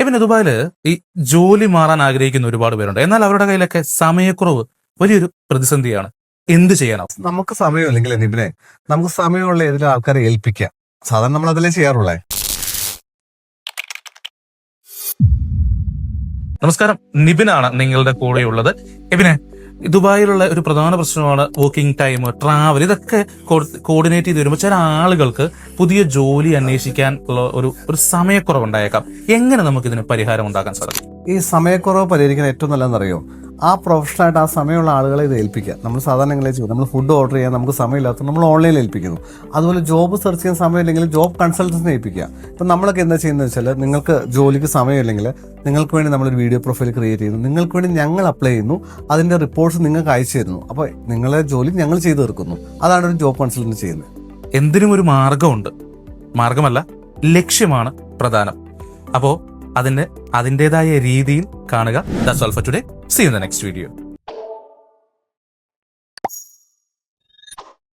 പിന്നെ ദുബായില് ഈ ജോലി മാറാൻ ആഗ്രഹിക്കുന്ന ഒരുപാട് പേരുണ്ട്. എന്നാൽ അവരുടെ കയ്യിലൊക്കെ സമയക്കുറവ് വലിയൊരു പ്രതിസന്ധിയാണ്. എന്ത് ചെയ്യാനാവും? നമുക്ക് സമയമില്ലെങ്കിൽ നിബിനെ, നമുക്ക് സമയമുള്ള ഏതെങ്കിലും ആൾക്കാരെ ഏൽപ്പിക്കാം. സാധാരണ നമ്മൾ അതിലേ ചെയ്യാറുള്ളേ. നമസ്കാരം, നിബിനാണ് നിങ്ങളുടെ കൂടെയുള്ളത്. എബിനെ, ദുബായിലുള്ള ഒരു പ്രധാന പ്രശ്നമാണ് വർക്കിംഗ് ടൈം, ട്രാവൽ. ഇതൊക്കെ കോർഡിനേറ്റ് ചെയ്ത് വരുമ്പോൾ ചില ആളുകൾക്ക് പുതിയ ജോലി അന്വേഷിക്കാൻ ഉള്ള ഒരു സമയക്കുറവുണ്ടായേക്കാം. എങ്ങനെ നമുക്ക് ഇതിന് പരിഹാരം ഉണ്ടാക്കാൻ സാധിക്കും? ഈ സമയക്കുറവ് പരിഹരിക്കാൻ ഏറ്റവും നല്ലതെന്നറിയോ, ആ പ്രൊഫഷണലായിട്ട് ആ സമയമുള്ള ആളുകളെ ഇത് ഏൽപ്പിക്കുക. നമ്മൾ സാധാരണ എങ്ങനെ ചെയ്യും, നമ്മൾ ഫുഡ് ഓർഡർ ചെയ്യാൻ നമുക്ക് സമയമില്ലാത്ത നമ്മൾ ഓൺലൈനിൽ ഏൽപ്പിക്കുന്നു. അതുപോലെ ജോബ് സെർച്ച് ചെയ്യാൻ സമയമില്ലെങ്കിൽ ജോബ് കൺസൾട്ടൻസിനെ ഏൽപ്പിക്കുക. ഇപ്പം നമ്മളൊക്കെ എന്താ ചെയ്യുന്നത് വെച്ചാൽ, നിങ്ങൾക്ക് ജോലിക്ക് സമയമില്ലെങ്കിൽ നിങ്ങൾക്ക് വേണ്ടി നമ്മളൊരു വീഡിയോ പ്രൊഫൈൽ ക്രിയേറ്റ് ചെയ്യുന്നു, നിങ്ങൾക്ക് വേണ്ടി ഞങ്ങൾ അപ്ലൈ ചെയ്യുന്നു, അതിൻ്റെ റിപ്പോർട്ട്സ് നിങ്ങൾക്ക് അയച്ചു തരുന്നു. അപ്പോൾ നിങ്ങളെ ജോലി ഞങ്ങൾ ചെയ്തു തീർക്കുന്നു. അതാണ് ഒരു ജോബ് കൺസൾട്ടൻറ്റ് ചെയ്യുന്നത്. എന്തിനും ഒരു മാർഗമുണ്ട്, മാർഗമല്ല ലക്ഷ്യമാണ് പ്രധാനം. അപ്പോൾ അതിൻ്റെതായ രീതിയിൽ കാണുക. That's all for today. See you in the next video.